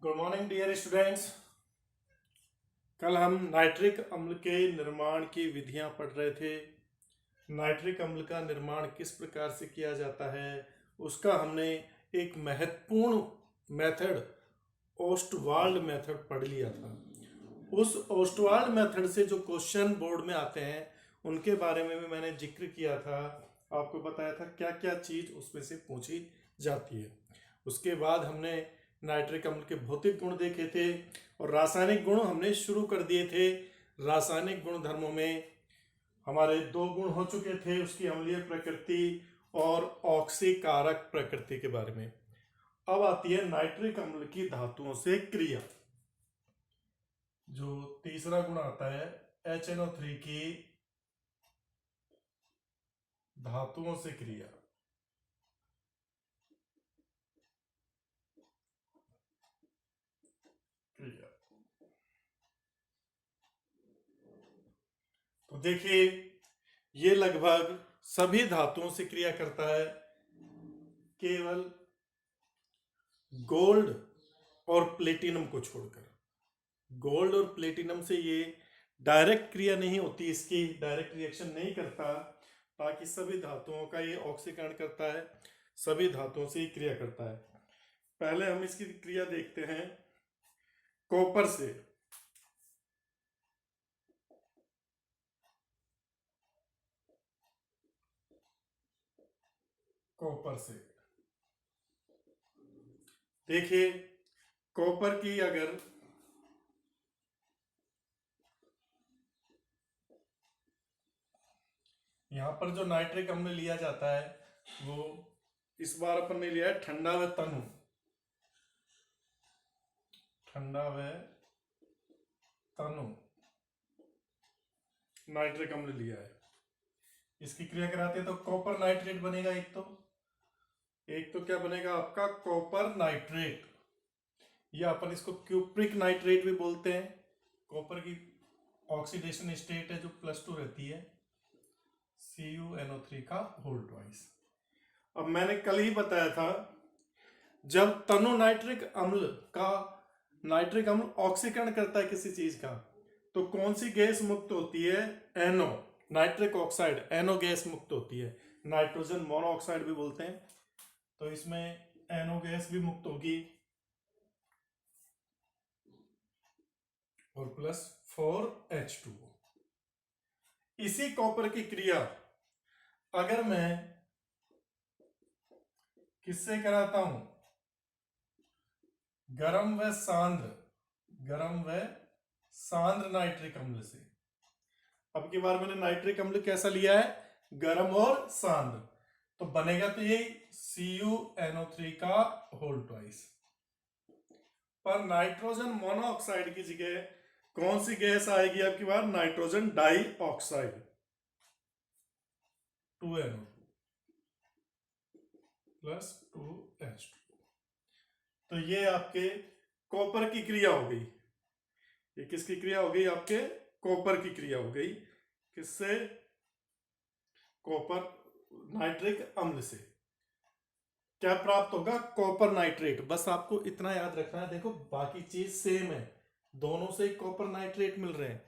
Good morning dear students. कल हम nitric अम्ल के निर्माण की विधियां पढ़ रहे थे। नाइट्रिक अम्ल का निर्माण किस प्रकार से किया जाता है उसका हमने एक महत्वपूर्ण मेथड ओस्टवाल्ड मेथड पढ़ लिया था। उस ओस्टवाल्ड मेथड से जो क्वेश्चन बोर्ड में आते हैं उनके बारे में भी मैंने जिक्र किया था, आपको बताया था क्या क्या चीज़ उसमें से पूछी जाती है। उसके बाद हमने नाइट्रिक अम्ल के भौतिक गुण देखे थे और रासायनिक गुण हमने शुरू कर दिए थे। रासायनिक गुण धर्मों में हमारे दो गुण हो चुके थे, उसकी अम्लीय प्रकृति और ऑक्सीकारक प्रकृति के बारे में। अब आती है नाइट्रिक अम्ल की धातुओं से क्रिया। जो तीसरा गुण आता है HNO3 की धातुओं से क्रिया। तो देखिए ये लगभग सभी धातुओं से क्रिया करता है, केवल गोल्ड और प्लेटिनम को छोड़कर। गोल्ड और प्लेटिनम से ये डायरेक्ट क्रिया नहीं होती, इसकी डायरेक्ट रिएक्शन नहीं करता। बाकी सभी धातुओं का ये ऑक्सीकरण करता है, सभी धातुओं से ही क्रिया करता है। पहले हम इसकी क्रिया देखते हैं कॉपर से। कॉपर से देखिए, कॉपर की अगर यहाँ पर जो नाइट्रिक अम्ल लिया जाता है वो इस बार अपन ने लिया है ठंडा व तनु। ठंडा व तनु नाइट्रिक अम्ल लिया है। इसकी क्रिया कराते हैं तो कॉपर नाइट्रेट बनेगा। एक तो क्या बनेगा आपका कॉपर नाइट्रेट, या अपन इसको क्यूप्रिक नाइट्रेट भी बोलते हैं। कॉपर की ऑक्सीडेशन स्टेट है जो +2 रहती है, CuNO3 का होल ट्वाइस। अब मैंने कल ही बताया था जब तनु नाइट्रिक अम्ल ऑक्सीकरण करता है किसी चीज का तो कौन सी गैस मुक्त होती है? NO, nitric oxide, NO gas मुक्त होती है। नाइट्रोजन मोनोऑक्साइड भी बोलते हैं। तो इसमें NO गैस भी मुक्त होगी और +4H2O। इसी कॉपर की क्रिया अगर मैं किससे कराता हूं? गरम व सांद्र नाइट्रिक अम्ल से। अब की बार मैंने नाइट्रिक अम्ल कैसा लिया है? गरम और सांद्र। तो बनेगा तो यही CuNO3 का होल ट्वाइस। पर नाइट्रोजन मोनोऑक्साइड की जगह कौन सी गैस आएगी आपकी बार? Nitrogen dioxide, 2NO2 +2H2। तो ये आपके कॉपर की क्रिया हो गई। ये किसकी क्रिया हो गई? आपके कॉपर की क्रिया हो गई। किससे? कॉपर नाइट्रिक अम्ल से। क्या प्राप्त होगा? Copper nitrate. बस आपको इतना याद रखना है। देखो बाकी चीज सेम है, दोनों से कॉपर नाइट्रेट मिल रहे हैं,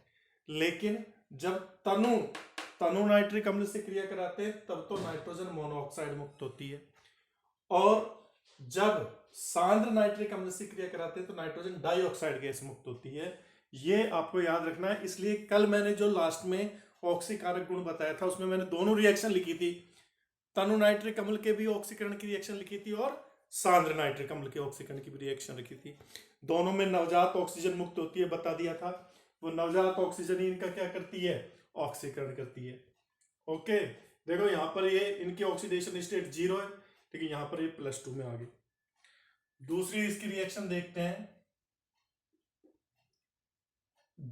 लेकिन जब तनु नाइट्रिक अम्ल से क्रिया कराते हैं तब तो नाइट्रोजन मोनोऑक्साइड मुक्त होती है, और जब सांद्र नाइट्रिक अम्ल से क्रिया कराते हैं तो नाइट्रोजन डाइऑक्साइड गैस मुक्त होती है। ये आपको याद रखना है। इसलिए कल मैंने जो लास्ट में ऑक्सीकारक गुण बताया था उसमें मैंने दोनों रिएक्शन लिखी थी। तनु नाइट्रिक अम्ल के भी ऑक्सीकरण की रिएक्शन लिखी थी और सांद्र नाइट्रिक अम्ल के ऑक्सीकरण की भी रिएक्शन लिखी थी। दोनों में नवजात ऑक्सीजन मुक्त होती है, बता दिया था। वो नवजात ऑक्सीजन ही इनका क्या करती है? ऑक्सीकरण करती है। ओके, देखो यहां पर ये इनकी ऑक्सीडेशन स्टेट 0 है, लेकिन यहां पर ये +2 में आ गई। दूसरी इसकी रिएक्शन देखते हैं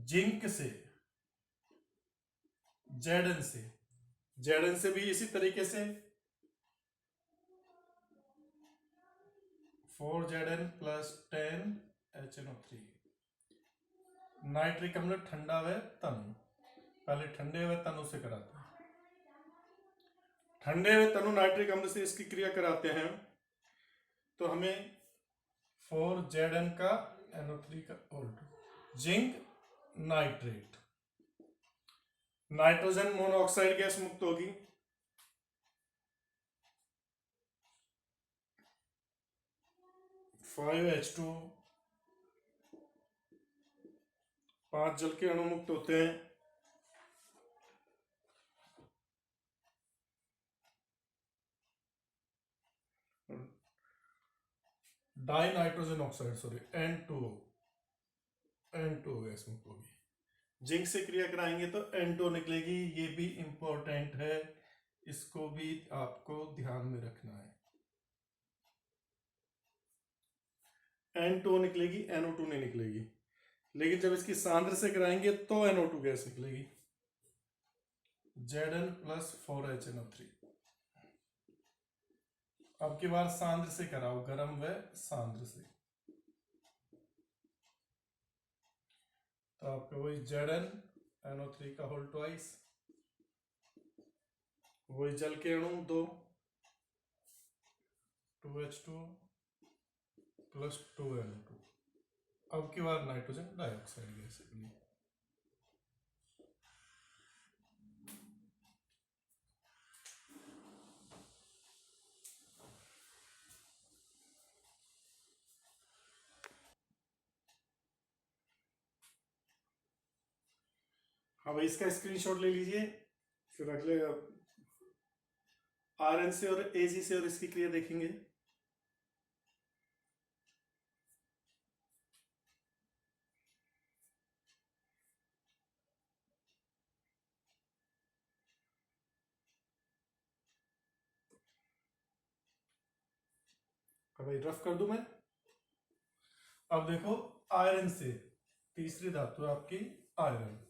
जिंक से Zn से भी इसी तरीके से 4Zn + 10HNO3। नाइट्रिक अम्ल ठंडा व तनु। पहले ठंडे व तनु से कराते हैं। ठंडे व तनु नाइट्रिक अम्ल से इसकी क्रिया कराते हैं तो हमें 4Zn का NO3 का O2, zinc nitrate, nitrogen monoxide gas मुक्त होगी, FiO2, 5 जल के अणु मुक्त होते हैं, die nitrogen oxide sorry N2O, N2O gas मुक्त होगी। जिंक से क्रिया कराएंगे तो N2O निकलेगी, ये भी इंपॉर्टेंट है, इसको भी आपको ध्यान में रखना है। N2O निकलेगी, NO2 नहीं निकलेगी, लेकिन जब इसकी सांद्र से कराएंगे तो NO2 गैस निकलेगी, Zn प्लस 4HNO3। अब की बार सांद्र से कराओ, गर्म व सांद्र से, तो आपको वही Zn NO3 का होल ट्वाइस, वही जल के अणु 2 2H2 प्लस 2NO2। अब की बार नाइट्रोजन डाइऑक्साइड गैस निकली। हाँ भाई, इसका स्क्रीनशॉट ले लीजिए, फिर अगले RN से और AG से और इसकी क्रिया देखेंगे। अब भाई रफ कर दूं मैं। अब देखो, आयरन से तीसरी धातु है आपकी आयरन,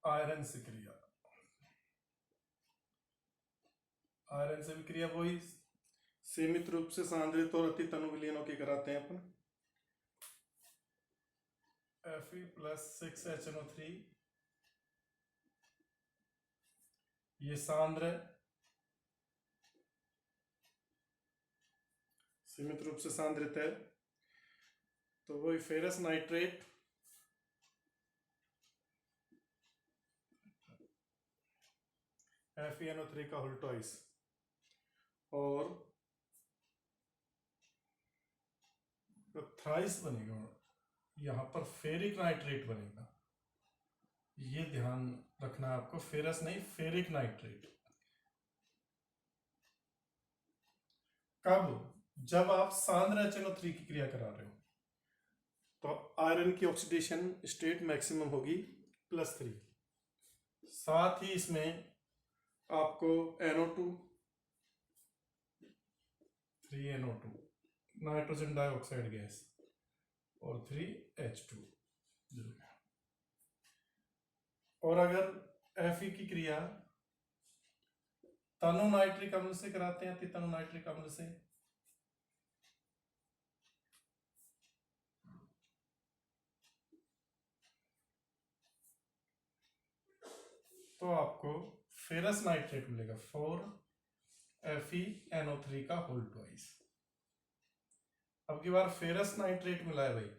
आयरन से क्रिया, आयरन से भी क्रिया वही सीमित रूप से सांद्रित और अति तनु विलीनों की कराते हैं अपन। Fe प्लस 6HNO3, ये सांद्र है, सीमित रूप से सांद्रित है, तो वही फेरस नाइट्रेट FeNO3 का होल ट्वाइस, और तो थ्राइस बनेगा, यहां पर फेरिक नाइट्रेट बनेगा, ये ध्यान रखना है आपको, फेरस नहीं फेरिक नाइट्रेट। कब? जब आप सांद्र HNO3 की क्रिया करा रहे हो, तो आयरन की ऑक्सीडेशन स्टेट मैक्सिमम होगी +3, साथ ही इसमें आपको NO2 3NO2 nitrogen dioxide gas और 3H2। और अगर Fe की क्रिया तनु नाइट्रिक अम्ल से कराते हैं, तनु नाइट्रिक अम्ल से, तो आपको फेरस नाइट्रेट मिलेगा 4FeNO3 का होल ट्वाइस। अब की बार फेरस नाइट्रेट मिला है भाई,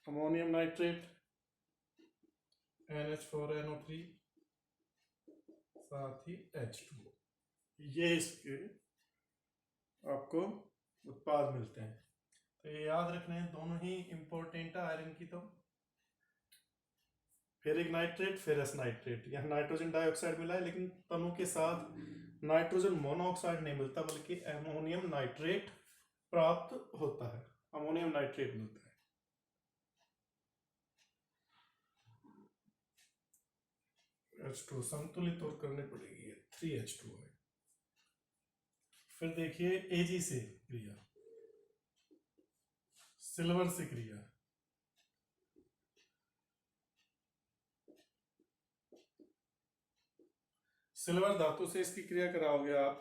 अमोनियम नाइट्रेट NH4NO3 साथ ही H2, ये इसके आपको उत्पाद मिलते हैं। तो ये याद रखना है, दोनों ही इंपॉर्टेंट है आयरन की। तो फेरिक नाइट्रेट, फेरस नाइट्रेट, यहाँ नाइट्रोजन डाइऑक्साइड मिला है, लेकिन तनु के साथ नाइट्रोजन मोनोऑक्साइड नहीं मिलता, बल्कि अमोनियम नाइट्रेट प्राप्त होता है, अमोनियम नाइट्रेट मिलता है। H2 संतुलित और करने पड़ेगी, 3H2 है। फिर देखिए Ag से क्रिया, सिल्वर से क्रिया, सिल्वर धातु से इसकी क्रिया कराओगे आप,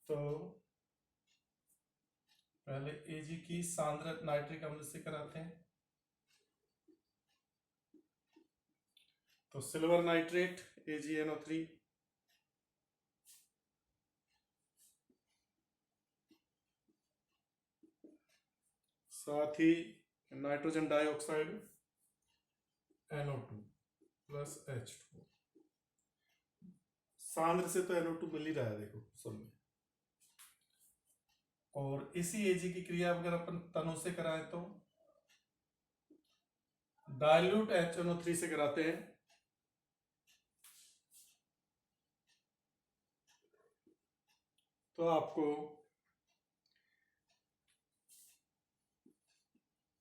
तो पहले Ag की सांद्र नाइट्रिक अम्ल से कराते हैं। तो सिल्वर नाइट्रेट AgNO3, साथ ही nitrogen dioxide NO2 plus H2। सांद्र से तो NO2 मिल ही रहा है देखो सब में। और इसी Ag की क्रिया अगर अपन तनु से कराएं तो डाइल्यूट HNO3 से कराते हैं। तो आपको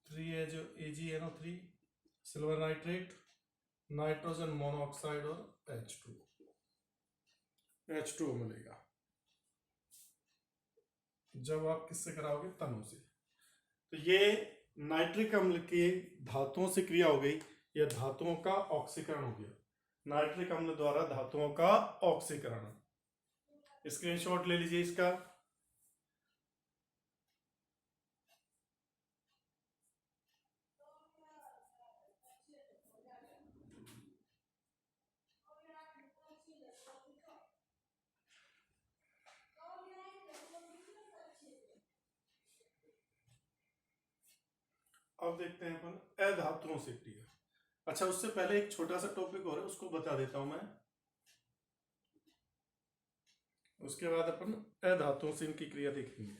3AgNO3, silver nitrate, nitrogen monoxide और H2 मिलेगा जब आप किससे कराओगे? तनु से। तो ये नाइट्रिक अम्ल की धातुओं से क्रिया हो गई, या धातुओं का ऑक्सीकरण हो गया। नाइट्रिक अम्ल द्वारा धातुओं का ऑक्सीकरण। स्क्रीनशॉट ले लीजिए इसका। अब देखते हैं अपन अधातुओं से क्रिया। अच्छा, उससे पहले एक छोटा सा टॉपिक और है, उसको बता देता हूं मैं। उसके बाद अपन अधातुओं से इनकी क्रिया देखेंगे।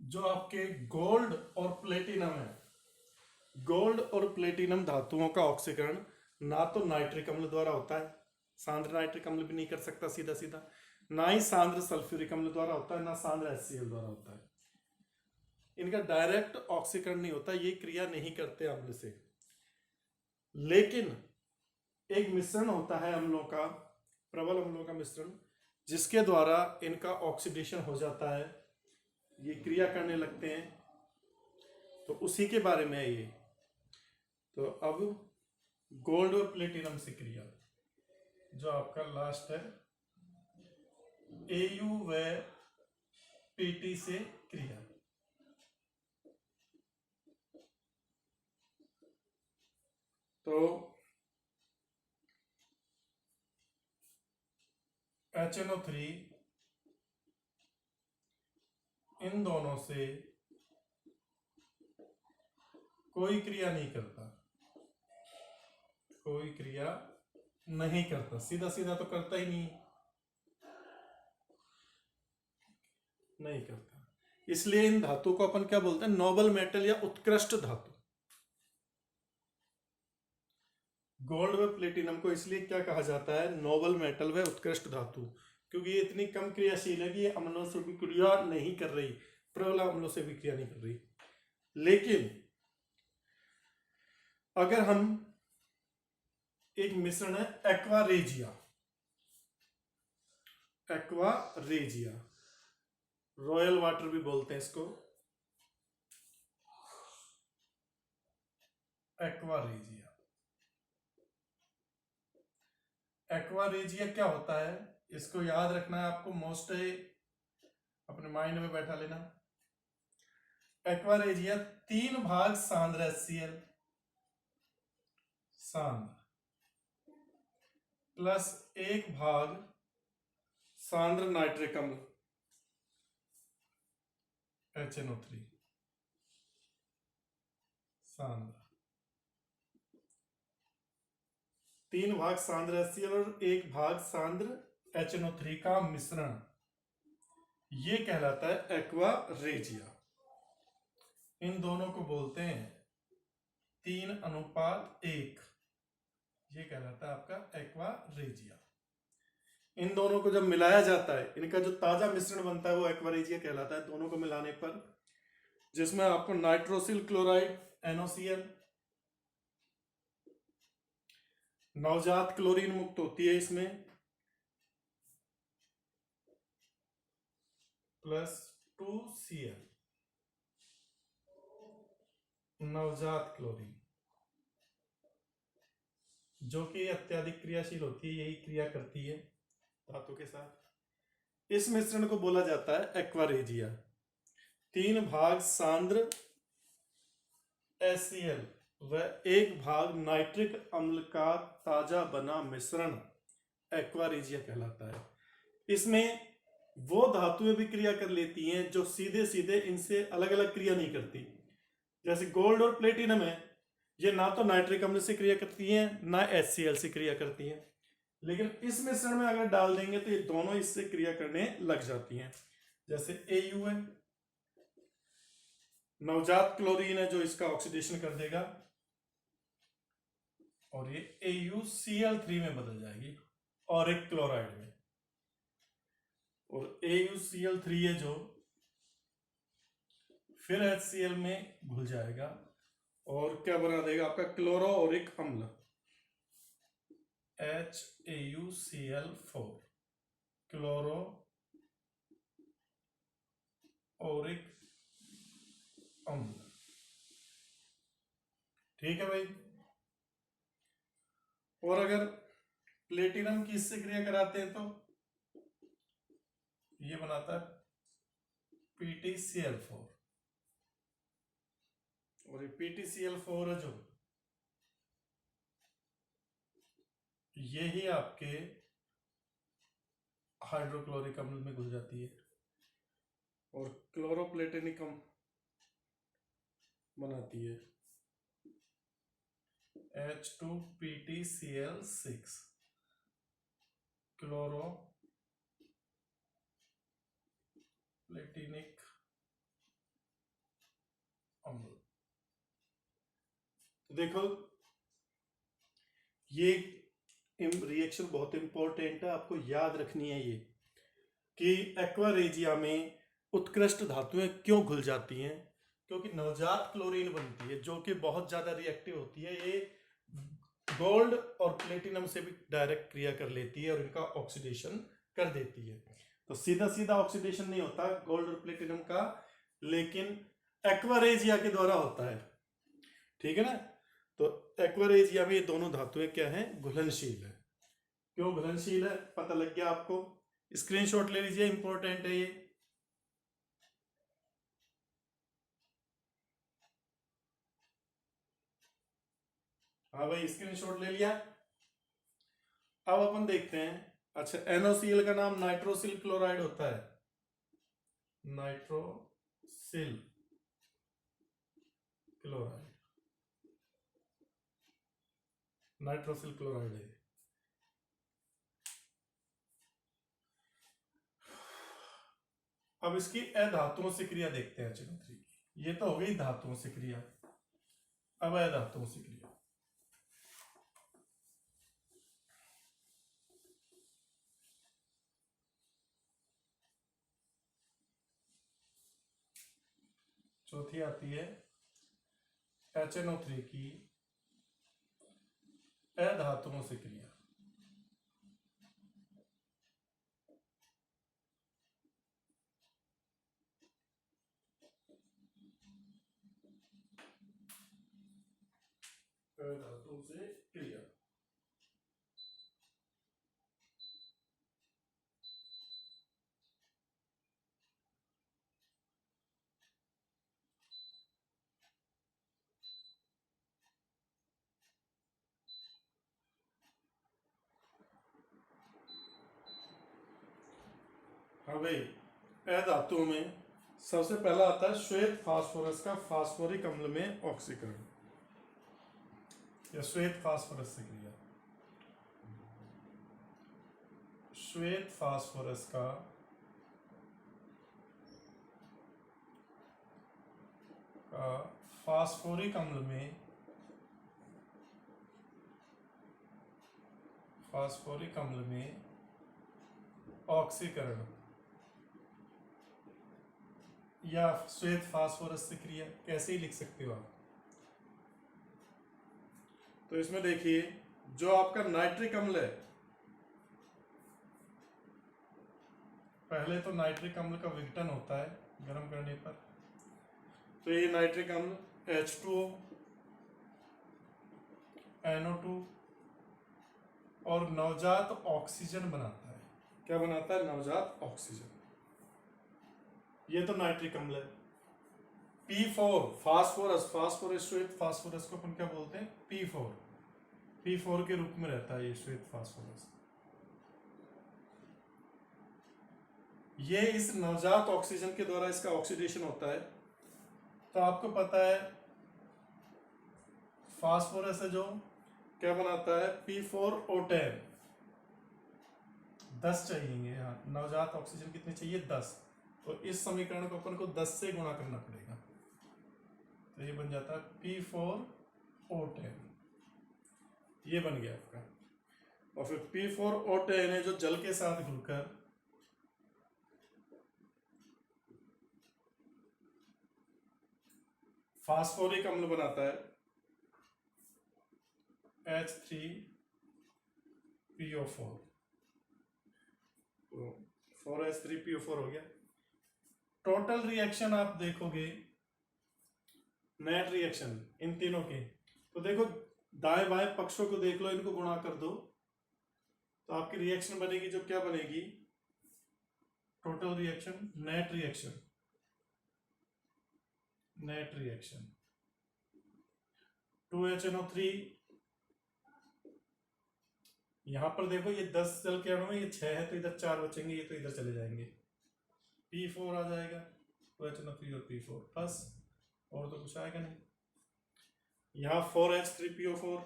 जो आपके गोल्ड और प्लेटिनम है, गोल्ड और प्लेटिनम धातुओं का ऑक्सीकरण ना तो नाइट्रिक अम्ल द्वारा होता है, सांद्र नाइट्रिक अम्ल भी नहीं कर सकता सीधा सीधा, ना ही सांद्र सल्फ्यूरिक अम्ल द्वारा होता है, ना सांद्र HCl द्वारा होता है। इनका डायरेक्ट ऑक्सीकरण नहीं होता, ये क्रिया नहीं करते अम्ल से। लेकिन एक मिश्रण होता है अम्लों का, प्रबल अम्लों का मिश्रण, जिसके द्वारा इनका ऑक्सीडेशन हो जाता है, ये क्रिया करने लगते हैं। तो उसी के बारे में है ये। तो अब गोल्ड और प्लेटिनम से क्रिया, जो आपका लास्ट है AU व PT से क्रिया। तो HNO3 इन दोनों से कोई क्रिया नहीं करता, कोई क्रिया नहीं करता, सीधा सीधा तो करता ही नहीं करता। इसलिए इन धातु को अपन क्या बोलते हैं? नोबल मेटल या उत्कृष्ट धातु। गोल्ड व प्लेटिनम को इसलिए क्या कहा जाता है? नोबल मेटल व उत्कृष्ट धातु, क्योंकि ये इतनी कम क्रियाशील है कि ये अम्लों से भी क्रिया नहीं कर रही, प्रबल अम्लों से भी क्रिया नहीं कर रही। लेकिन अगर हम एक मिश्रण है एक्वारेजिया, एक्वारेजिया, रॉयल वाटर भी बोलते हैं इसको, एक्वारेजिया। एक्वारेजिया क्या होता है, इसको याद रखना है आपको, मोस्ट अपने माइंड में बैठा लेना। एक्वारेजिया 3 भाग सांद्र HCl, सांद्र, प्लस 1 भाग सांद्र नाइट्रिक अम्ल HNO3, सांद्र, 3 भाग सांद्र HCl और 1 भाग सांद्र HNO3 का मिश्रण, ये कहलाता है एक्वारेजिया। इन दोनों को बोलते हैं 3:1, ये कहलाता है आपका एक्वारेजिया। इन दोनों को जब मिलाया जाता है, इनका जो ताजा मिश्रण बनता है वो एक्वारेजिया कहलाता है, दोनों को मिलाने पर, जिसमें आपको नाइट्रोसिल क्लोराइड NOCl, नवजात क्लोरीन मुक्त होती है इसमें, प्लस 2Cl, नवजात क्लोरीन, जो कि अत्यधिक क्रियाशील होती है, यही क्रिया करती है धातु के साथ। इस मिश्रण को बोला जाता है एक्वारेजिया। 3 भाग सांद्र HCl व 1 भाग नाइट्रिक अम्ल का ताजा बना मिश्रण एक्वारेजिया कहलाता है। इसमें वो धातुएं भी क्रिया कर लेती हैं जो सीधे सीधे इनसे अलग अलग क्रिया नहीं करती। जैसे गोल्ड और प्लेटिनम है, ये ना तो नाइट्रिक अम्ल से क्रिया करती हैं ना HCl से क्रिया करती हैं, लेकिन इस मिश्रण में अगर डाल देंगे तो ये दोनों इससे क्रिया करने लग जाती हैं। जैसे AU है, नवजात क्लोरीन है जो इसका ऑक्सीडेशन कर देगा और ये AuCl3 में बदल जाएगी और एक क्लोराइड में, और AuCl3 है जो फिर HCl में घुल जाएगा और क्या बना देगा आपका क्लोरोओरिक अम्ल HAuCl4, क्लोरोओरिक अम्ल। ठीक है भाई। और अगर प्लेटिनम की इससे क्रिया कराते हैं तो ये बनाता है PtCl4, और ये PtCl4 है जो यही आपके हाइड्रोक्लोरिक अम्ल में घुल जाती है और क्लोरोप्लेटेनिक अम्ल बनाती है H2PtCl6, क्लोरोप्लेटिनिक अम्ल। तो देखो ये रिएक्शन बहुत इंपॉर्टेंट है, आपको याद रखनी है ये कि एक्वारेजिया में उत्कृष्ट धातुएं क्यों घुल जाती हैं, क्योंकि नवजात क्लोरीन बनती है जो कि बहुत ज्यादा रिएक्टिव होती है। ये गोल्ड और प्लेटिनम से भी डायरेक्ट क्रिया कर लेती है और इनका ऑक्सीडेशन कर देती है। तो सीधा सीधा ऑक्सीडेशन नहीं होता गोल्ड और प्लेटिनम का, लेकिन एक्वारेजिया के द्वारा होता है। ठीक है ना। तो एक्वारेजिया में ये दोनों धातुएं क्या हैं, घुलनशील है। क्यों घुलनशील है पता लग गया आपको, स्क्रीनशॉट ले लीजिए, इंपॉर्टेंट है ये। हाँ भाई स्क्रीनशॉट ले लिया। अब अपन देखते हैं, अच्छा NaCl का नाम नाइट्रोसिल क्लोराइड होता है, नाइट्रोसिल क्लोराइड, नाइट्रोसिल क्लोराइड है। अब इसकी अधातुओं से क्रिया देखते हैं HNO3 की। ये तो हो गई धातुओं से क्रिया, अब अधातुओं से क्रिया। चौथी आती है HNO3 की अधातुओं से क्रिया। अधातुओं से क्रिया। हाँ भाई अधातुओं में सबसे पहला आता है श्वेत फास्फोरस का फास्फोरिक अम्ल में ऑक्सीकरण या श्वेत फास्फोरस से क्रिया। श्वेत फास्फोरस का फास्फोरिक अम्ल में ऑक्सीकरण या श्वेत फास्फोरस से क्रिया, कैसे ही लिख सकते हो आप। तो इसमें देखिए जो आपका नाइट्रिक अम्ल है, पहले तो नाइट्रिक अम्ल का विघटन होता है गर्म करने पर, तो ये नाइट्रिक अम्ल H2O, NO2 और नवजात ऑक्सीजन बनाता है। क्या बनाता है? नवजात ऑक्सीजन। ये तो नाइट्रिक अम्ल है। P4 फास्फोरस, फास्फोरस श्वेत फास्फोरस को अपन क्या बोलते हैं? P4 के रूप में रहता है ये श्वेत फास्फोरस। ये इस नवजात ऑक्सीजन के द्वारा इसका ऑक्सीडेशन होता है। तो आपको पता है फास्फोरस है जो क्या बनाता है? P4O10। 10 चाहिए यहाँ, नवजात ऑक्सीजन कितने चाहिए? 10। तो इस समीकरण को अपन को 10 से गुणा करना पड़ेगा, तो ये बन जाता है P4O10। ये बन गया आपका। और फिर P4O10 है जो जल के साथ घुलकर फास्फोरिक अम्ल बनाता है H3PO4। तो 4H3PO4 हो गया। टोटल रिएक्शन आप देखोगे, नेट रिएक्शन इन तीनों के, तो देखो दाएं बाएं पक्षों को देख लो, इनको गुणा कर दो तो आपकी रिएक्शन बनेगी जो क्या बनेगी? Total reaction, net reaction. Net reaction 2HNO3। यहां पर देखो ये 10 जल के अणु में, ये 6 है तो इधर 4 बचेंगे, ये तो इधर चले जाएंगे, P4 आ जाएगा, 2HNO3 और P4 प्लस, और तो कुछ आएगा नहीं। यहां 4H3PO4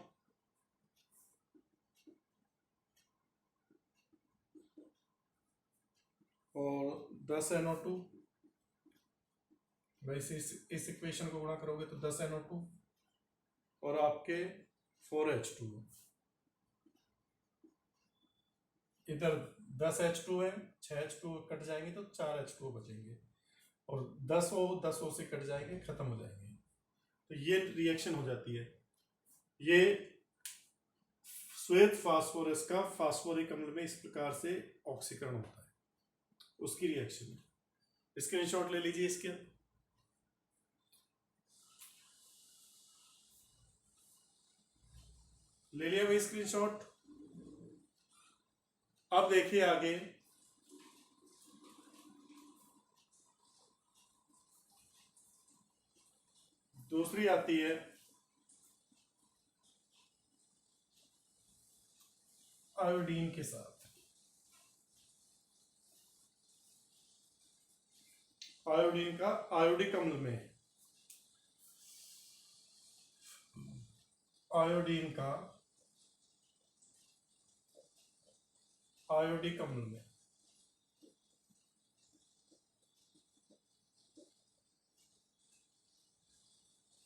और 10NO2। वैसे इस इक्वेशन को गुणा करोगे तो 10NO2 और आपके 4H2। इधर 10H2 है, 6H2 कट जाएंगे तो 4H2 बचेंगे, और 10O से कट जाएंगे, खत्म हो जाएंगे। तो ये रिएक्शन हो जाती है। ये श्वेत फास्फोरस का फास्फोरिक अम्ल में इस प्रकार से ऑक्सीकरण होता है, उसकी रिएक्शन है। स्क्रीनशॉट ले लीजिए इसके। ले लिया भाई स्क्रीनशॉट। अब देखिए आगे, दूसरी आती है आयोडीन के साथ। आयोडीन का आयोडिक अम्ल में, आयोडीन का आयोडिक अम्ल में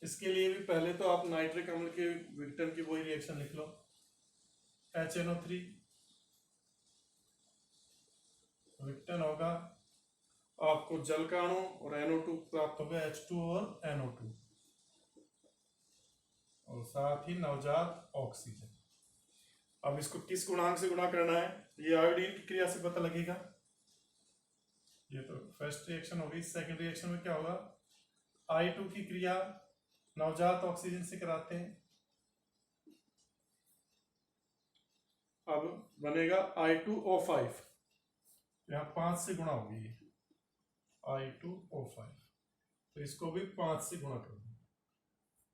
इसके लिए भी पहले तो आप नाइट्रिक अम्ल के विघटन की वही रिएक्शन लिख लो, HNO3 विघटन होगा, आपको जल का अणु और NO2 प्राप्त होगा, H2 और NO2, और साथ ही नवजात ऑक्सीजन। अब इसको किस गुणांक से गुणा करना है, ये आयोडीन की क्रिया से पता लगेगा। ये तो फर्स्ट रिएक्शन होगी। सेकंड रिएक्शन में क्या होगा? I2 की क्रिया नवजात ऑक्सीजन से कराते हैं। अब बनेगा I2O5, यहां 5 से गुणा होगी I2O5, तो इसको भी 5 से गुणा कर दो।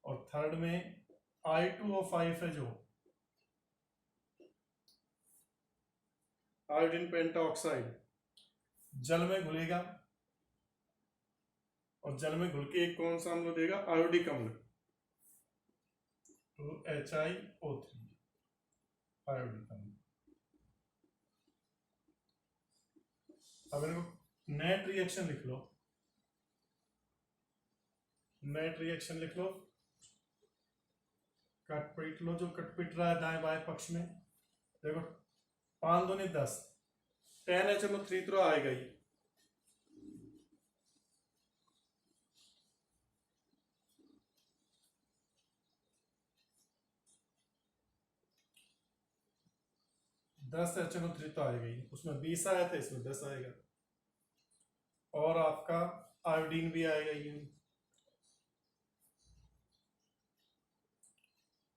और थर्ड में I2O5 है जो आयोडीन पेंटाऑक्साइड जल में घुलेगा, और जल में घुल के एक कौन सा अम्ल देगा? आयोडिक अम्ल, तो HiO3 आयोडिक अम्ल। अब इनको नेट रिएक्शन लिख लो, नेट रिएक्शन लिख लो, कट पीट लो, जो कट पीट रहा है दाएं बाएं पक्ष में। देखो 5 दूनी 10, 10HNO3 तो आएगा ही, दस HNO3 तो आएगा ही, उसमें 20 आया था, इसमें 10 आएगा, और आपका आयोडीन भी आएगा ये,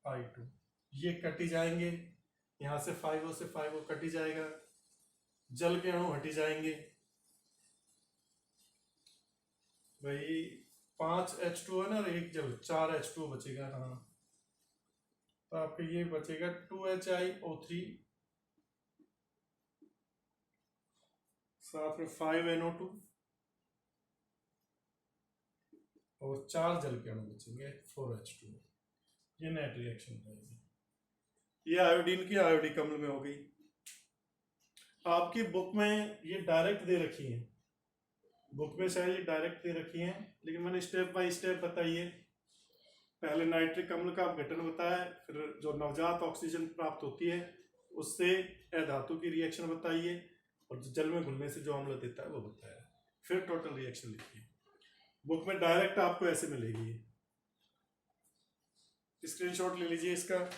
I2, ये कटी जाएंगे, यहाँ से 5O से 5O कटी जाएगा, जल के अणु हटी जाएंगे भाई। 5 H2 है ना, और एक जल, 4 H2 बचेगा। हाँ, तो आपका ये बचेगा 2HiO3, साथ में 5NO2 और 4 जल के अणु बचेंगे, 4H2। ये नेट रिएक्शन रहेगी। ये आयोडीन की आयोडिक अम्ल में हो गई। आपकी बुक में ये डायरेक्ट दे रखी है, बुक में शायद ये डायरेक्ट दे रखी है, लेकिन मैंने स्टेप बाय स्टेप बताई है। पहले नाइट्रिक अम्ल का गठन बताया, फिर जो नवजात ऑक्सीजन प्राप्त होती है उससे अधातु की रिएक्शन बताई है, और जो जल में घुलने से जो अम्ल देता है वो बताया, फिर टोटल रिएक्शन लिखी है। बुक में डायरेक्ट आपको ऐसे मिलेगी। स्क्रीनशॉट ले लीजिए इसका।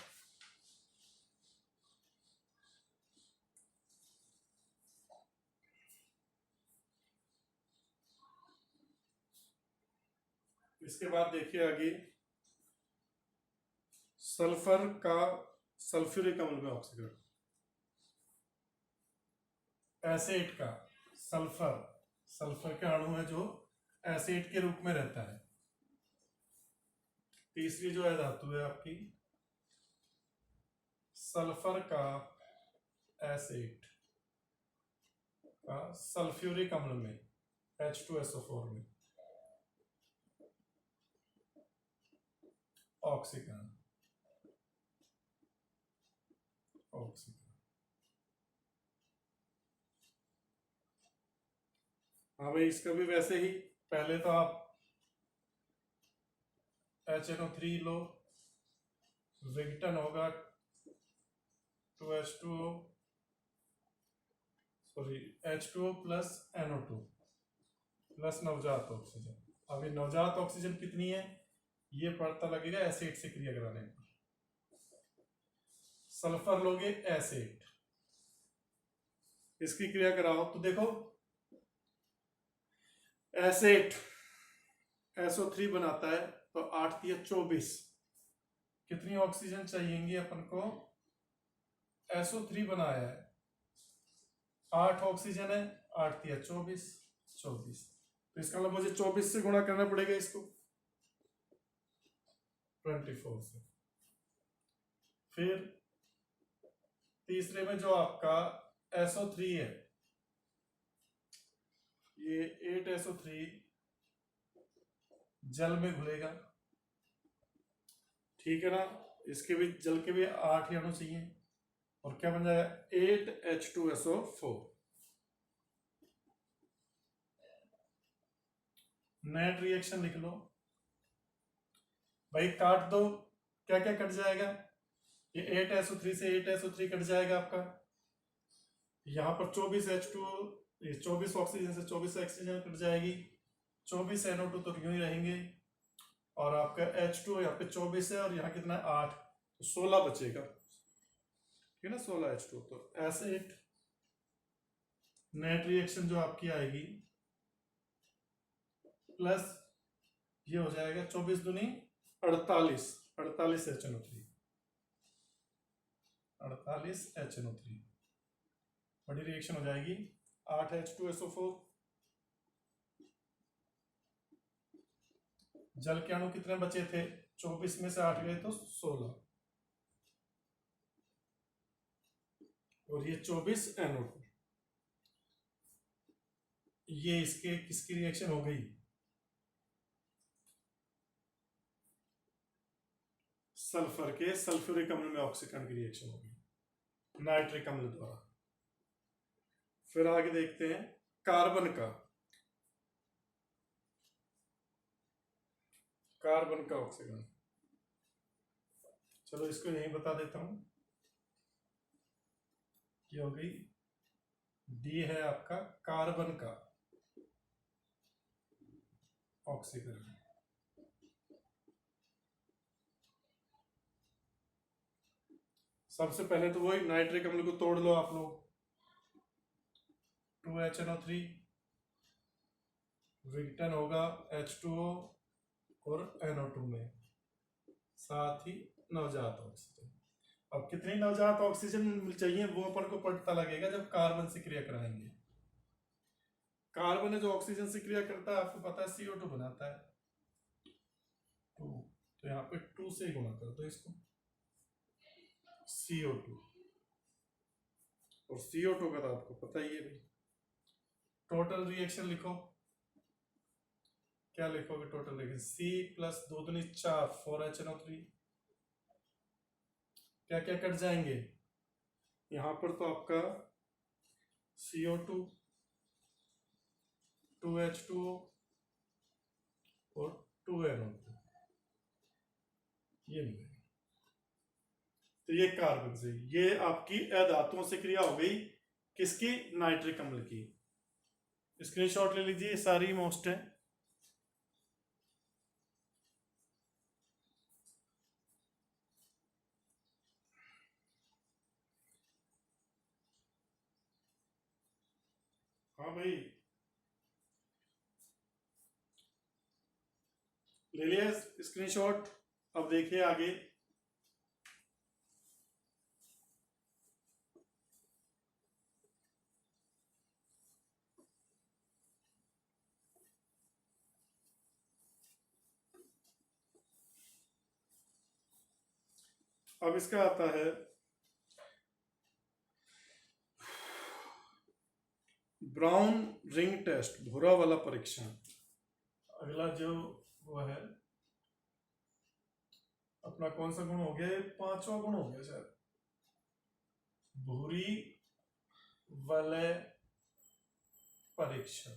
इसके बाद देखिए आगे, सल्फर का सल्फ्यूरिक अम्ल में ऑक्सीकरण, एसिड का सल्फर, सल्फर का अणु है जो एसिड के रूप में रहता है। तीसरी जो है धातु है आपकी, सल्फर का एसिड का सल्फ्यूरिक अम्ल में, H2SO4 में ऑक्सीकरण, ऑक्सीकरण। हाँ भाई, इसका भी वैसे ही, पहले तो आप HNO3 लो, विघटन होगा 2H2O, sorry H2O plus NO2 plus नवजात ऑक्सीजन। अभी नवजात ऑक्सीजन कितनी है ये पता लगेगा एसिड से क्रिया कराने पर। सल्फर लोगे एसिड, इसकी क्रिया कराओ तो देखो, एसिड SO3 बनाता है तो 8 या 24, कितनी ऑक्सीजन चाहिएगी अपन को? SO3 बनाया है, 8 ऑक्सीजन है, 8 या 24, 24, तो इसका मतलब मुझे 24 से गुणा करना पड़ेगा इसको, 24 से। फिर तीसरे में जो आपका SO3 है, ये 8SO3 जल में घुलेगा, ठीक है ना। इसके भी जल के भी 8 ही अणु चाहिए, और क्या बन जाएगा 8H2SO4। नेट रिएक्शन लिख लो भाई, काट दो, क्या क्या कट जाएगा, ये 8SO3 से 8SO3 कट जाएगा आपका, यहाँ पर 24H2, 24 ऑक्सीजन से 24 ऑक्सीजन कट जाएगी, 24 NO2 तो यूं ही रहेंगे, और आपका H2 यहाँ पे 24 है, और यहाँ कितना है 8, तो 16 बचेगा, ठीक है ना, 16 H2। तो एसिड नेट रिएक्शन जो आपकी आएगी, प्लस ये हो जाएगा 24 दूनी 48, 48 HNO3, 48 HNO3, बड़ी रिएक्शन हो जाएगी। 8 H2SO4, जल के अणु कितने बचे थे, 24 में से 8 गए तो 16, और ये 24 NO2, ये इसके किसकी रिएक्शन हो गई, सल्फर के सल्फ्यूरिक अम्ल में ऑक्सीकरण की रिएक्शन हो गई नाइट्रिक अम्ल द्वारा। फिर आगे देखते हैं कार्बन का, कार्बन का ऑक्सीकरण, चलो इसको यहीं बता देता हूं, ये हो गई डी है आपका कार्बन का ऑक्सीकरण। सबसे पहले तो वही नाइट्रिक अम्ल को तोड़ लो आप लोग, 2HNO3 विघटन होगा H2O और NO2 में, साथ ही नवजात ऑक्सीजन। अब कितनी नवजात ऑक्सीजन चाहिए वो अपन को पता लगेगा जब कार्बन से क्रिया कराएंगे। कार्बन है जो ऑक्सीजन से क्रिया करता है, आपको पता है CO2 बनाता है 2, तो यहाँ पे 2 से गुणा कर दो इसको, CO2। और CO2 का तो आपको पता ही है भाई। टोटल रिएक्शन लिखो, क्या लिखोगे टोटल रिएक्शन? C प्लस 2 दूनी 4 4HNO3। क्या क्या कट जाएंगे यहाँ पर? तो आपका CO2, 2H2O और 2NO2 ये मिलेगा। तो ये कार्बन से, ये आपकी अधातुओं से क्रिया हो गई किसकी? नाइट्रिक अम्ल की। स्क्रीनशॉट ले लीजिए, सारी मोस्ट है। हाँ भाई ले लिया स्क्रीनशॉट। अब देखिए आगे, अब इसका आता है ब्राउन रिंग टेस्ट, भूरा वाला परीक्षण। अगला जो वो है अपना कौन सा गुण हो गया? 5वां गुण हो गया शायद, भूरी वलय परीक्षण।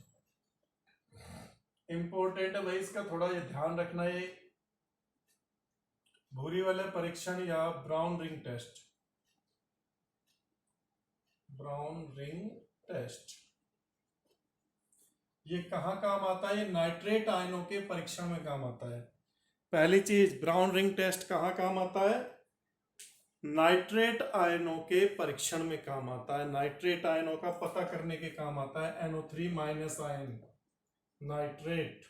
इंपॉर्टेंट है भाई, इसका थोड़ा ये ध्यान रखना। ये भूरी वलय परीक्षण या brown ring test, brown ring test ये कहाँ काम आता है? ये नाइट्रेट आयनों के परीक्षण में काम आता है। पहली चीज, ब्राउन रिंग टेस्ट कहाँ काम आता है? नाइट्रेट आयनों के परीक्षण में काम आता है। नाइट्रेट आयनों का पता करने के काम आता है। NO3 माइनस आयन नाइट्रेट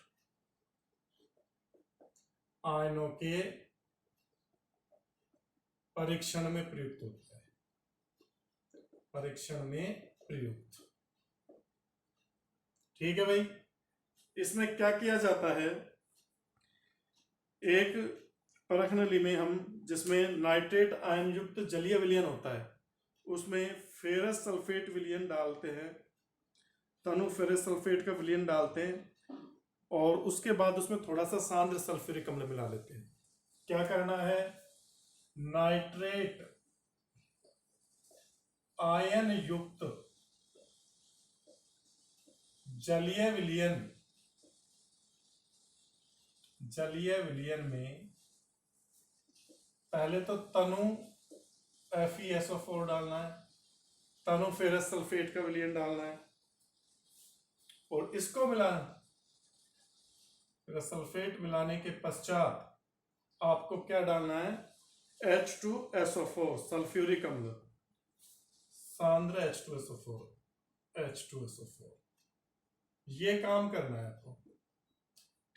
आयनों के परीक्षण में प्रयुक्त होता है, परीक्षण में प्रयुक्त। ठीक है भाई। इसमें क्या किया जाता है? एक परख नली में हम, जिसमें नाइट्रेट आयन युक्त जलीय विलयन होता है, उसमें फेरस सल्फेट विलयन डालते हैं, तनु फेरस सल्फेट का विलयन डालते हैं, और उसके बाद उसमें थोड़ा सा सांद्र सल्फ्यूरिक अम्ल मिला लेते हैं। क्या करना है? नाइट्रेट आयन युक्त जलीय विलयन में पहले तो तनु FeSO4 डालना है, तनु फेरस सल्फेट का विलयन डालना है, और इसको मिलाना। फेरस सल्फेट मिलाने के पश्चात आपको क्या डालना है? H2SO4 सल्फ्यूरिक अम्ल, सांद्र H2SO4 ये काम करना है आपको।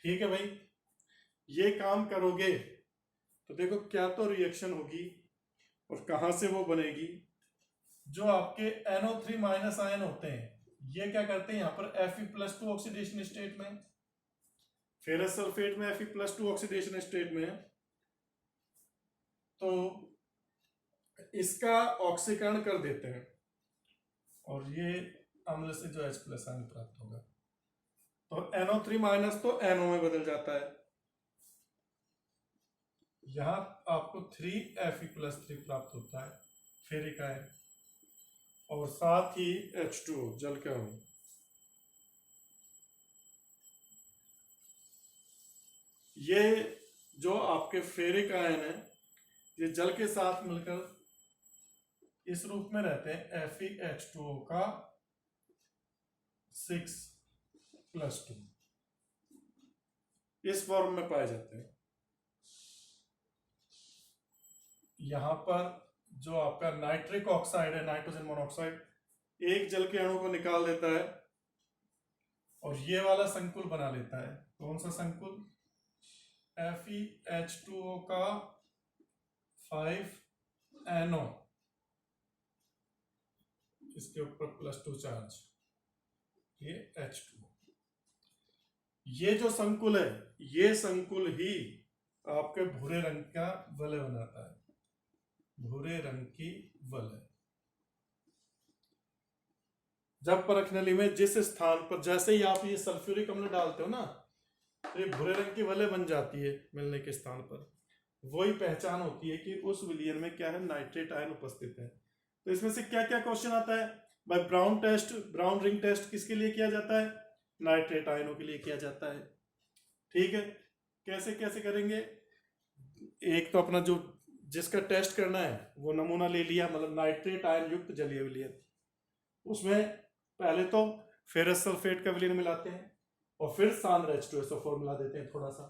ठीक है भाई, ये काम करोगे तो देखो क्या तो रिएक्शन होगी और कहां से वो बनेगी। जो आपके NO3 माइनस आयन होते हैं ये क्या करते हैं? यहां पर Fe+2 ऑक्सीडेशन स्टेट में, फेरस सल्फेट में Fe+2 ऑक्सीडेशन स्टेट में, तो इसका ऑक्सीकरण कर देते हैं और ये अम्ल से जो H+ आयन प्राप्त होगा, तो NO3 माइनस तो NO में बदल जाता है। यहां आपको 3Fe+3 प्राप्त होता है, फेरिक आयन, और साथ ही H2O जल का अणु। ये जो आपके फेरिक आयन है ये जल के साथ मिलकर इस रूप में रहते हैं, FeH2O का 6+2 इस फॉर्म में पाए जाते हैं। यहां पर जो आपका नाइट्रिक ऑक्साइड है, नाइट्रोजन मोनोऑक्साइड, एक जल के अणु को निकाल देता है और ये वाला संकुल बना लेता है। कौन सा संकुल? FeH2O का 5NO, इसके ऊपर +2 चार्ज, ये H2। ये जो संकुल है, ये संकुल ही आपके भूरे रंग का वलय बनाता है, भूरे रंग की वलय। जब परख नली में जिस स्थान पर जैसे ही आप ये सल्फ्यूरिक अम्ल डालते हो ना, तो ये भूरे रंग की वलय बन जाती है मिलने के स्थान पर। वही पहचान होती है कि उस विलयन में क्या है, नाइट्रेट आयन उपस्थित है। तो इसमें से क्या क्या क्वेश्चन आता है भाई? Brown test, brown ring test किसके लिए किया जाता है? नाइट्रेट आयनों के लिए किया जाता है। ठीक है, कैसे कैसे करेंगे? एक तो अपना जो जिसका टेस्ट करना है वो नमूना ले लिया, मतलब नाइट्रेट आयन युक्त जलीय विलयन। उसमें पहले तो फेरस सल्फेट का विलयन मिलाते हैं और फिर सांद्र H2SO4 मिला देते हैं थोड़ा सा।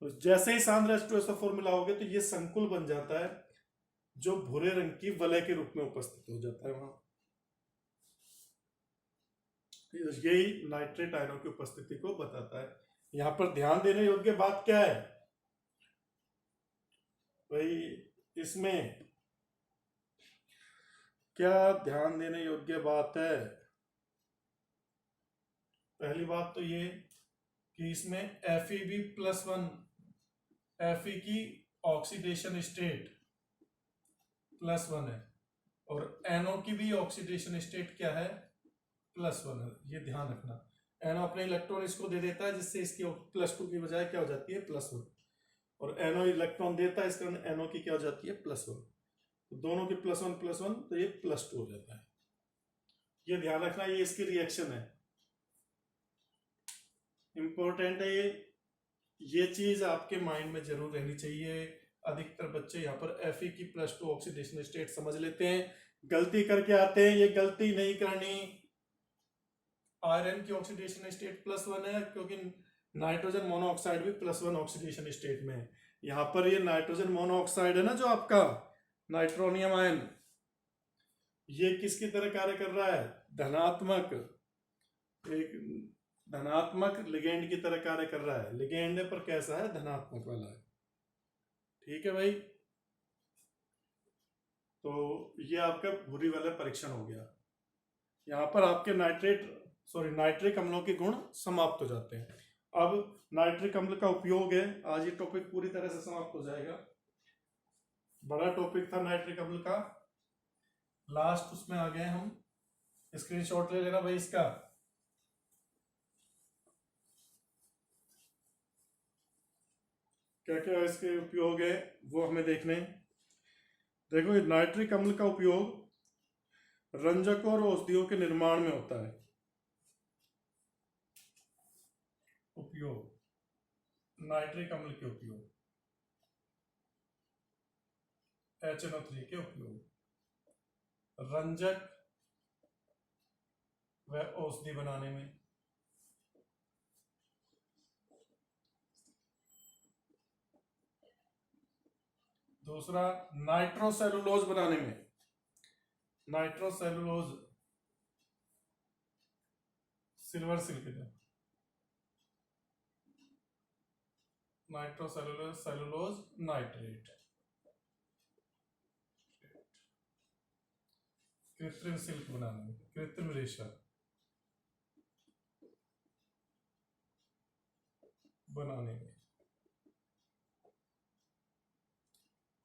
तो जैसे ही सांद्र H2SO4 मिलाओगे तो ये संकुल बन जाता है जो भूरे रंग की वलय के रूप में उपस्थित हो जाता है वहां। यही नाइट्रेट आयनों की उपस्थिति को बताता है। यहां पर ध्यान देने योग्य बात क्या है भाई? इसमें क्या ध्यान देने योग्य बात है? पहली बात तो ये कि इसमें FeB+1, Fe की ऑक्सीडेशन स्टेट +1 है और NO की भी ऑक्सीडेशन स्टेट क्या है? +1 है। ये ध्यान रखना, NO अपने इलेक्ट्रॉन इसको दे देता है जिससे इसकी +2 की बजाय क्या हो जाती है? +1, और NO इलेक्ट्रॉन देता है इस कारण NO की क्या हो जाती है? +1। तो दोनों की +1+1 तो ये +2 हो जाता है। ये ध्यान रखना, ये इसकी रिएक्शन है, इंपॉर्टेंट है ये चीज आपके माइंड में जरूर रहनी चाहिए। अधिकतर बच्चे यहाँ पर Fe की +2 ऑक्सीडेशन स्टेट समझ लेते हैं, गलती करके आते हैं। ये गलती नहीं करनी। आयरन की ऑक्सीडेशन स्टेट +1 है क्योंकि नाइट्रोजन मोनोऑक्साइड भी +1 ऑक्सीडेशन स्टेट में है। यहाँ पर ये नाइट्रोजन मोनोऑक्साइड है ना जो आपका नाइट्रोनियम आयन, ये किसकी तरह कार्य कर रहा है? धनात्मक, एक धनात्मक लिगेंड की तरह कार्य कर रहा है। लिगेंड पर कैसा है? धनात्मक वाला है। ठीक है भाई, तो ये आपका भूरी वाला परीक्षण हो गया। यहाँ पर आपके नाइट्रिक अम्लों के गुण समाप्त हो जाते हैं। अब नाइट्रिक अम्ल का उपयोग है, आज ये टॉपिक पूरी तरह से समाप्त हो जाएगा। बड़ा टॉपिक था नाइट्रिक अम्ल का, लास्ट उसमें आ गए हम। स्क्रीनशॉट ले लेना भाई इसका। क्या क्या इसके उपयोग है वो हमें देखने। देखो, ये नाइट्रिक अम्ल का उपयोग रंजकों और औषधियों के निर्माण में होता है। उपयोग नाइट्रिक अम्ल के उपयोग, HNO3 के उपयोग रंजक व औषधि बनाने में। दूसरा, नाइट्रोसेलुलोज बनाने में। Nitrocellulose silver silk, nitrocellulose cellulose nitrate, कृत्रिम सिल्क बनाने में, कृत्रिम रेशा बनाने में।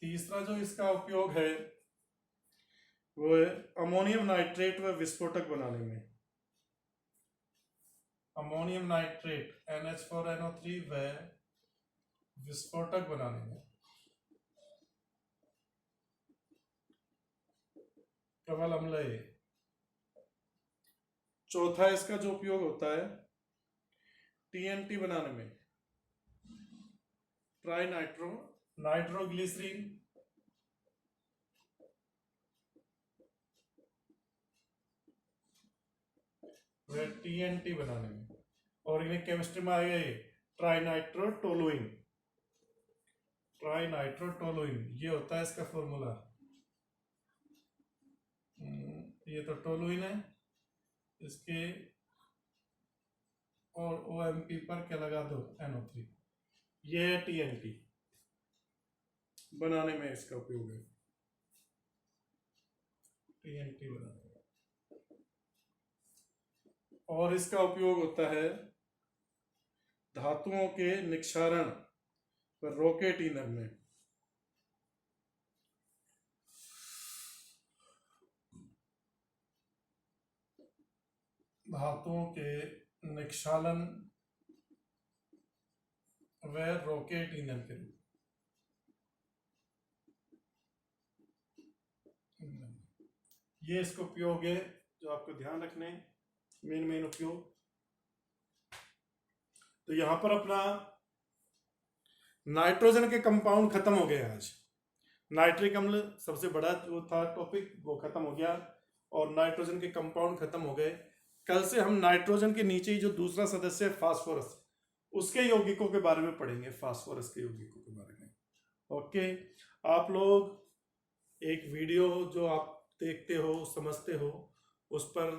तीसरा जो इसका उपयोग है वो है अमोनियम नाइट्रेट व विस्फोटक बनाने में। अमोनियम नाइट्रेट NH4NO3 व विस्फोटक बनाने में। प्रबल अम्ल है। चौथा इसका जो उपयोग होता है TNT बनाने में, ट्राई नाइट्रोग्लिसरीन व TNT बनाने में। ऑर्गेनिक केमिस्ट्री में आएगा ये ट्राइनाइट्रोटोलुइन। ट्राइनाइट्रोटोलुइन ये होता है इसका फॉर्मूला। ये तो टोलुइन है, इसके और OMP पर क्या लगा दो? NO3। ये है TNT। बनाने में इसका उपयोग है, TNT बनाने में। और इसका उपयोग होता है धातुओं के निक्षारण व रॉकेट ईंधन में। धातुओं के निक्षालन व रॉकेट ईंधन के रूप। ये इसका उपयोग है जो आपको ध्यान रखने, मेन उपयोग। तो यहां पर अपना नाइट्रोजन के कंपाउंड खत्म हो गए आज। नाइट्रिक अम्ल सबसे बड़ा जो था टॉपिक वो खत्म हो गया और नाइट्रोजन के कंपाउंड खत्म हो गए। कल से हम नाइट्रोजन के नीचे ही जो दूसरा सदस्य है फास्फोरस, उसके यौगिकों के बारे में पढ़ेंगे, फास्फोरस के यौगिकों के बारे में। ओके, आप लोग एक वीडियो जो आप देखते हो, समझते हो, उस पर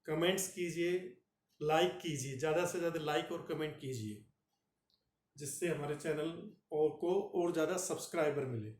कमेंट्स कीजिए, लाइक कीजिए, ज़्यादा से ज़्यादा लाइक और कमेंट कीजिए, जिससे हमारे चैनल को और ज़्यादा सब्सक्राइबर मिले।